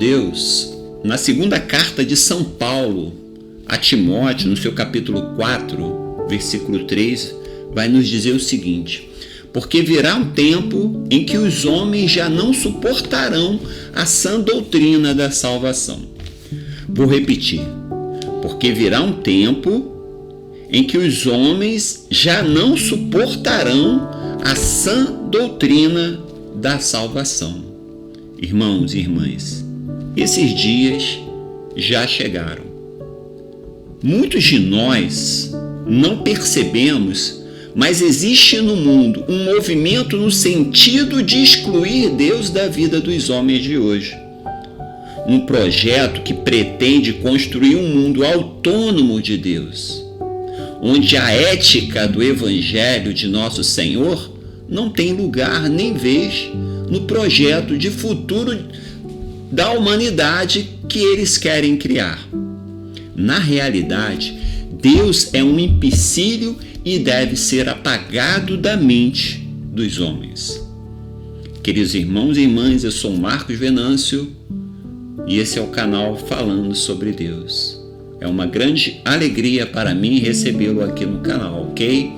Deus, na segunda carta de São Paulo a Timóteo, no seu capítulo 4, versículo 3, vai nos dizer o seguinte: porque virá um tempo em que os homens já não suportarão a sã doutrina da salvação. Vou repetir. Porque virá um tempo em que os homens já não suportarão a sã doutrina da salvação. Irmãos e irmãs, esses dias já chegaram. Muitos de nós não percebemos, mas existe no mundo um movimento no sentido de excluir Deus da vida dos homens de hoje. Um projeto que pretende construir um mundo autônomo de Deus, onde a ética do Evangelho de nosso Senhor não tem lugar nem vez no projeto de futuro da humanidade que eles querem criar. Na realidade, Deus é um empecilho e deve ser apagado da mente dos homens. Queridos irmãos e irmãs, eu sou Marcos Venâncio e esse é o canal Falando sobre Deus. É uma grande alegria para mim recebê-lo aqui no canal, ok?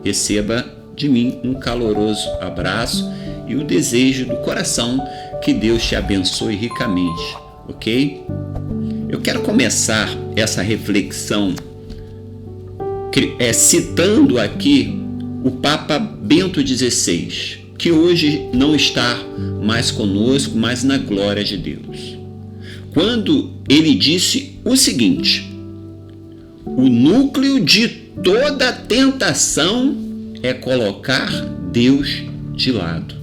Receba de mim um caloroso abraço e o desejo do coração que Deus te abençoe ricamente, ok? Eu quero começar essa reflexão citando aqui o Papa Bento XVI, que hoje não está mais conosco, mas na glória de Deus. Quando ele disse o seguinte: o núcleo de toda tentação é colocar Deus de lado.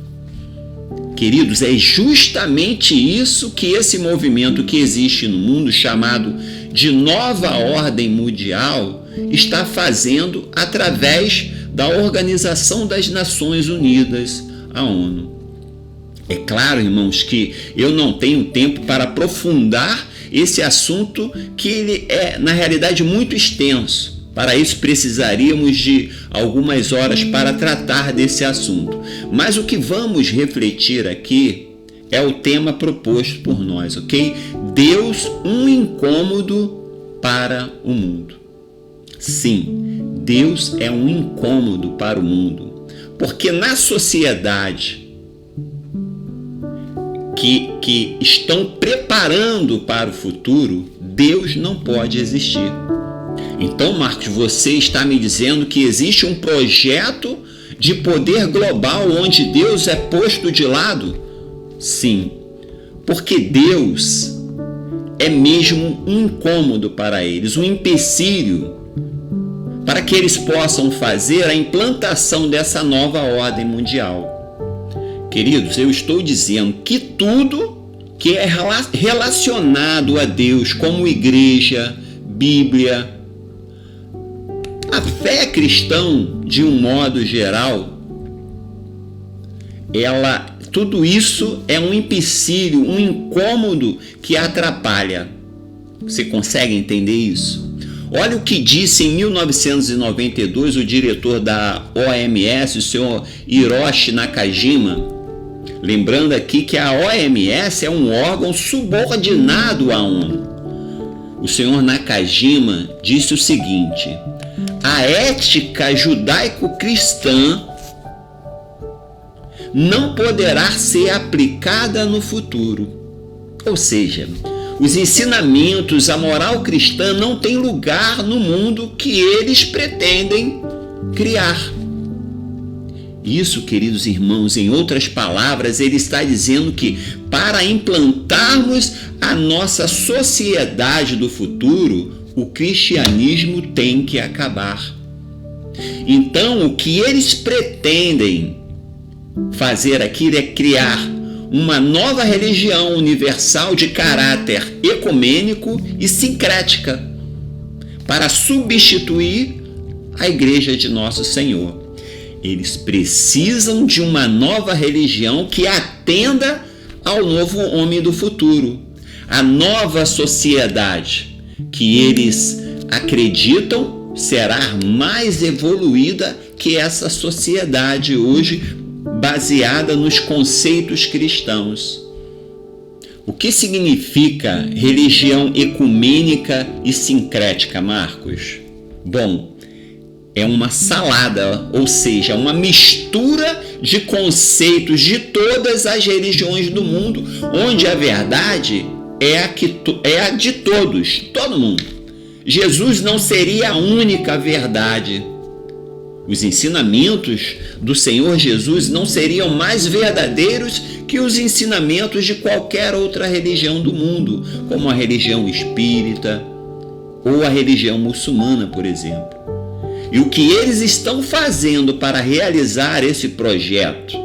Queridos, é justamente isso que esse movimento que existe no mundo, chamado de Nova Ordem Mundial, está fazendo através da Organização das Nações Unidas, a ONU. É claro, irmãos, que eu não tenho tempo para aprofundar esse assunto, que ele é, na realidade, muito extenso. Para isso, precisaríamos de algumas horas para tratar desse assunto. Mas o que vamos refletir aqui é o tema proposto por nós, ok? Deus, um incômodo para o mundo. Sim, Deus é um incômodo para o mundo, porque na sociedade que estão preparando para o futuro, Deus não pode existir. Então, Marcos, você está me dizendo que existe um projeto de poder global onde Deus é posto de lado? Sim, porque Deus é mesmo um incômodo para eles, um empecilho para que eles possam fazer a implantação dessa nova ordem mundial. Queridos, eu estou dizendo que tudo que é relacionado a Deus, como igreja, Bíblia, a fé cristã de um modo geral, tudo isso é um empecilho, um incômodo que atrapalha. Você consegue entender isso? Olha o que disse em 1992 o diretor da OMS, o senhor Hiroshi Nakajima. Lembrando aqui que a OMS é um órgão subordinado à ONU. O senhor Nakajima disse o seguinte: a ética judaico-cristã não poderá ser aplicada no futuro. Ou seja, os ensinamentos, a moral cristã não tem lugar no mundo que eles pretendem criar. Isso, queridos irmãos, em outras palavras, ele está dizendo que para implantarmos a nossa sociedade do futuro, o cristianismo tem que acabar. Então, o que eles pretendem fazer aqui é criar uma nova religião universal de caráter ecumênico e sincrética para substituir a Igreja de Nosso Senhor. Eles precisam de uma nova religião que atenda ao novo homem do futuro, a nova sociedade que eles acreditam será mais evoluída que essa sociedade hoje baseada nos conceitos cristãos. O que significa religião ecumênica e sincrética, Marcos? Bom, é uma salada, ou seja, uma mistura de conceitos de todas as religiões do mundo, onde a verdade é a de todos, todo mundo. Jesus não seria a única verdade. Os ensinamentos do Senhor Jesus não seriam mais verdadeiros que os ensinamentos de qualquer outra religião do mundo, como a religião espírita ou a religião muçulmana, por exemplo. E o que eles estão fazendo para realizar esse projeto?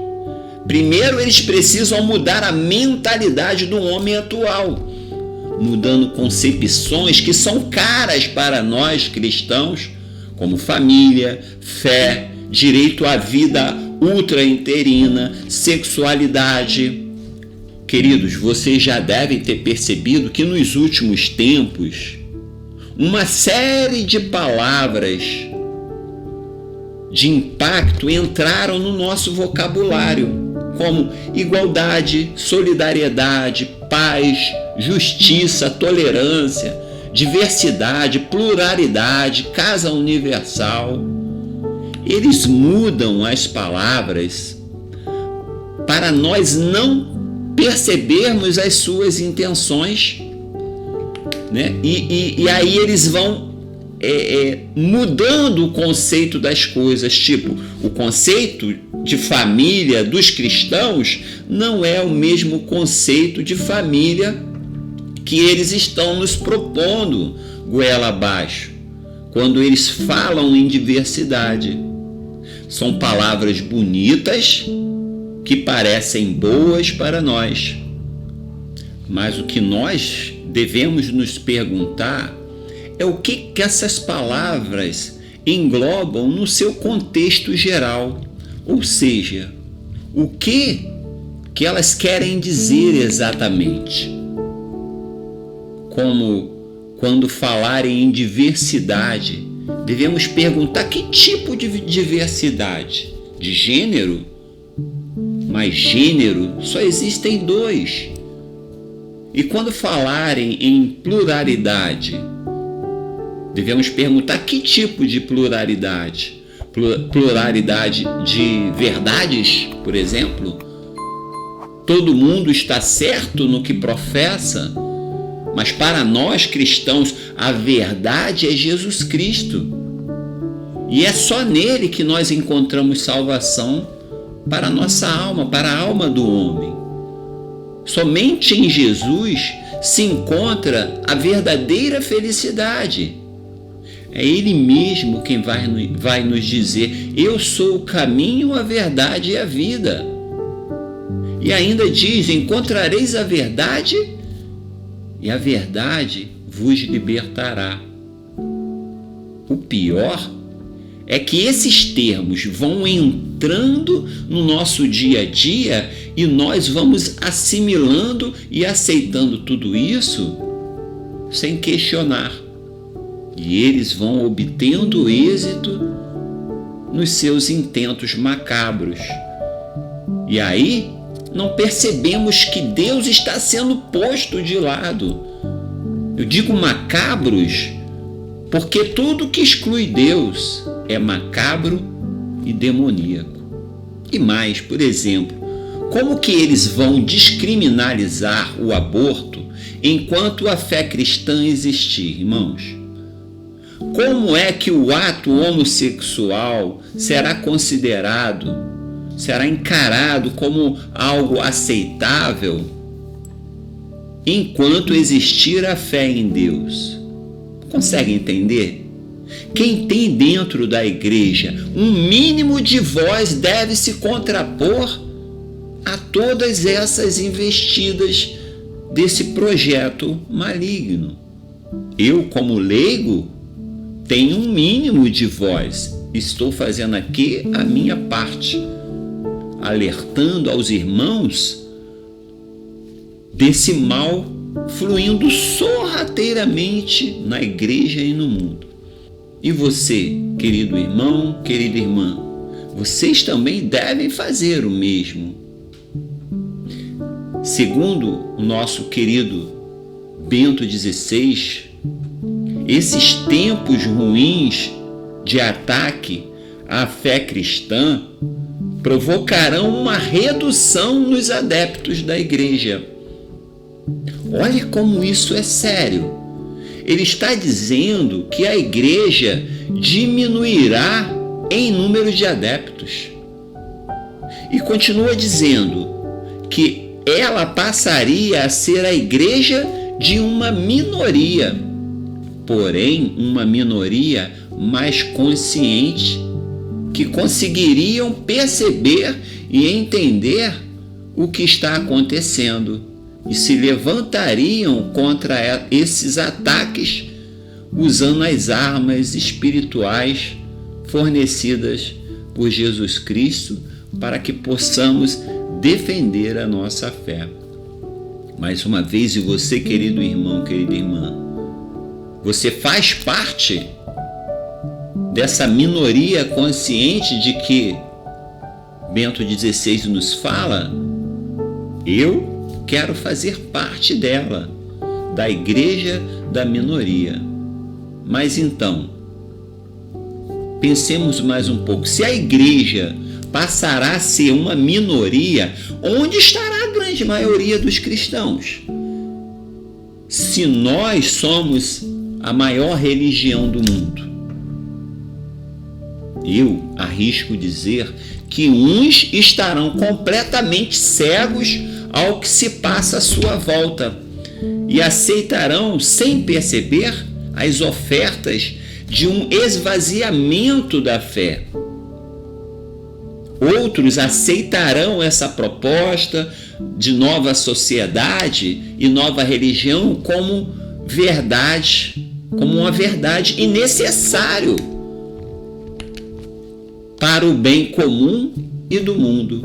Primeiro, eles precisam mudar a mentalidade do homem atual, mudando concepções que são caras para nós cristãos, como família, fé, direito à vida ultrainterina, sexualidade. Queridos, vocês já devem ter percebido que nos últimos tempos, uma série de palavras de impacto entraram no nosso vocabulário, como igualdade, solidariedade, paz, justiça, tolerância, diversidade, pluralidade, casa universal. Eles mudam as palavras para nós não percebermos as suas intenções, né? E aí eles vão mudando o conceito das coisas, tipo, o conceito de família dos cristãos não é o mesmo conceito de família que eles estão nos propondo goela abaixo, quando eles falam em diversidade. São palavras bonitas que parecem boas para nós, mas o que nós devemos nos perguntar é o que essas palavras englobam no seu contexto geral, ou seja, o que elas querem dizer exatamente. Como quando falarem em diversidade, devemos perguntar que tipo de diversidade? De gênero? Mas gênero só existem dois. E quando falarem em pluralidade, devemos perguntar que tipo de pluralidade? Pluralidade de verdades, por exemplo? Todo mundo está certo no que professa? Mas para nós cristãos, a verdade é Jesus Cristo. E é só nele que nós encontramos salvação para a nossa alma, para a alma do homem. Somente em Jesus se encontra a verdadeira felicidade. É Ele mesmo quem vai nos dizer: eu sou o caminho, a verdade e a vida. E ainda diz: encontrareis a verdade e a verdade vos libertará. O pior é que esses termos vão entrando no nosso dia a dia e nós vamos assimilando e aceitando tudo isso sem questionar. E eles vão obtendo êxito nos seus intentos macabros. E aí não percebemos que Deus está sendo posto de lado. Eu digo macabros porque tudo que exclui Deus é macabro e demoníaco. E mais, por exemplo, como que eles vão descriminalizar o aborto enquanto a fé cristã existir, irmãos? Como é que o ato homossexual será considerado, será encarado como algo aceitável enquanto existir a fé em Deus? Consegue entender? Quem tem dentro da igreja um mínimo de voz deve se contrapor a todas essas investidas desse projeto maligno. Eu, como leigo, tenho um mínimo de voz. Estou fazendo aqui a minha parte, alertando aos irmãos desse mal fluindo sorrateiramente na igreja e no mundo. E você, querido irmão, querida irmã, vocês também devem fazer o mesmo. Segundo o nosso querido Bento XVI, esses tempos ruins de ataque à fé cristã provocarão uma redução nos adeptos da igreja. Olha como isso é sério. Ele está dizendo que a igreja diminuirá em número de adeptos. E continua dizendo que ela passaria a ser a igreja de uma minoria, porém uma minoria mais consciente, que conseguiriam perceber e entender o que está acontecendo e se levantariam contra esses ataques usando as armas espirituais fornecidas por Jesus Cristo para que possamos defender a nossa fé. Mais uma vez, e você, querido irmão, querida irmã, você faz parte dessa minoria consciente de que Bento XVI nos fala? Eu quero fazer parte dela, da igreja da minoria. Mas então, pensemos mais um pouco. Se a igreja passará a ser uma minoria, onde estará a grande maioria dos cristãos? Se nós somos a maior religião do mundo, eu arrisco dizer que uns estarão completamente cegos ao que se passa à sua volta e aceitarão sem perceber as ofertas de um esvaziamento da fé. Outros aceitarão essa proposta de nova sociedade e nova religião como verdade, como uma verdade e necessário para o bem comum e do mundo.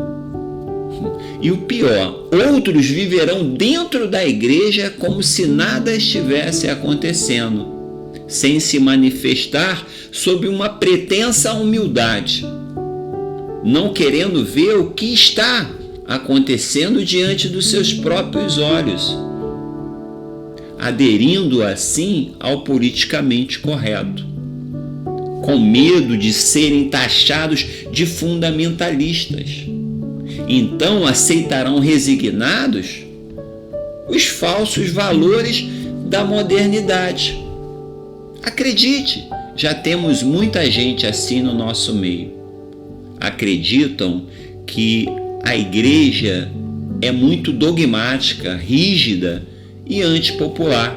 E o pior, outros viverão dentro da igreja como se nada estivesse acontecendo, sem se manifestar sob uma pretensa humildade, não querendo ver o que está acontecendo diante dos seus próprios olhos, aderindo assim ao politicamente correto, com medo de serem taxados de fundamentalistas. Então aceitarão resignados os falsos valores da modernidade. Acredite, já temos muita gente assim no nosso meio. Acreditam que a igreja é muito dogmática, rígida e antipopular.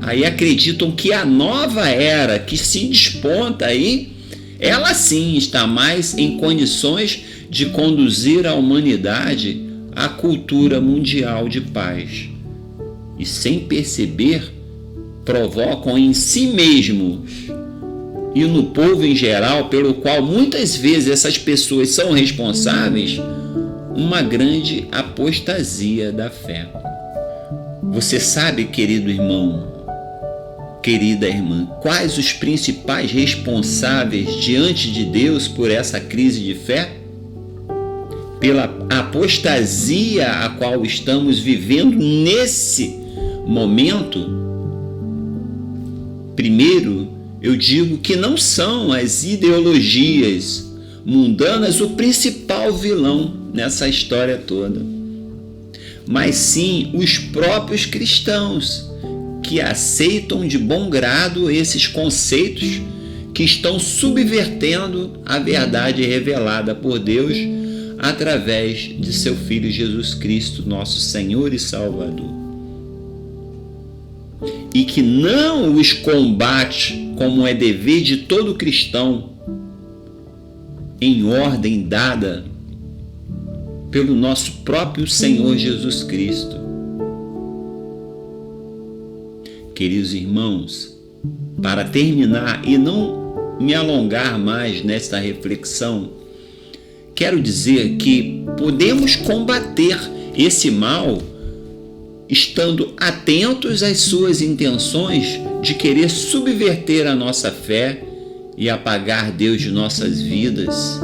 Aí acreditam que a nova era que se desponta aí, ela sim está mais em condições de conduzir a humanidade à cultura mundial de paz. E sem perceber, provocam em si mesmos e no povo em geral, pelo qual muitas vezes essas pessoas são responsáveis, uma grande apostasia da fé. Você sabe, querido irmão, querida irmã, quais os principais responsáveis diante de Deus por essa crise de fé? Pela apostasia a qual estamos vivendo nesse momento? Primeiro, eu digo que não são as ideologias mundanas o principal vilão nessa história toda, mas sim os próprios cristãos que aceitam de bom grado esses conceitos que estão subvertendo a verdade revelada por Deus através de seu Filho Jesus Cristo, nosso Senhor e Salvador. E que não os combate como é dever de todo cristão, em ordem dada pelo nosso próprio Senhor Jesus Cristo. Queridos irmãos, para terminar e não me alongar mais nesta reflexão, quero dizer que podemos combater esse mal estando atentos às suas intenções de querer subverter a nossa fé e apagar Deus de nossas vidas.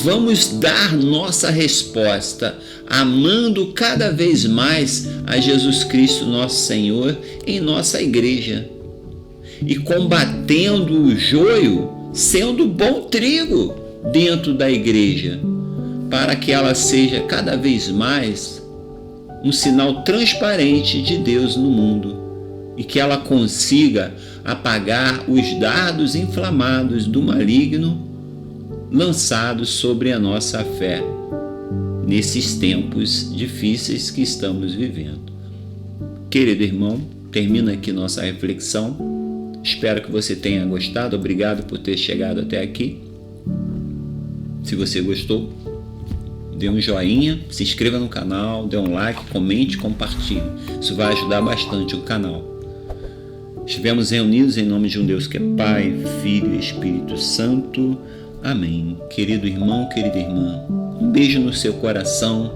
vamos dar nossa resposta amando cada vez mais a Jesus Cristo, nosso Senhor, em nossa igreja e combatendo o joio, sendo bom trigo dentro da igreja, para que ela seja cada vez mais um sinal transparente de Deus no mundo e que ela consiga apagar os dardos inflamados do maligno lançados sobre a nossa fé nesses tempos difíceis que estamos vivendo. Querido irmão, termina aqui nossa reflexão. Espero que você tenha gostado. Obrigado por ter chegado até aqui. Se você gostou, dê um joinha, se inscreva no canal, dê um like, comente, compartilhe. Isso vai ajudar bastante o canal. Estivemos reunidos em nome de um Deus que é Pai, Filho e Espírito Santo. Amém. Querido irmão, querida irmã, um beijo no seu coração,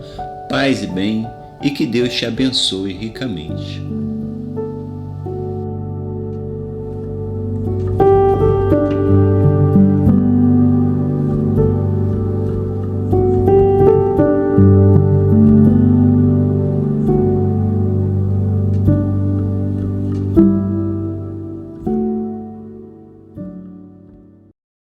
paz e bem, e que Deus te abençoe ricamente.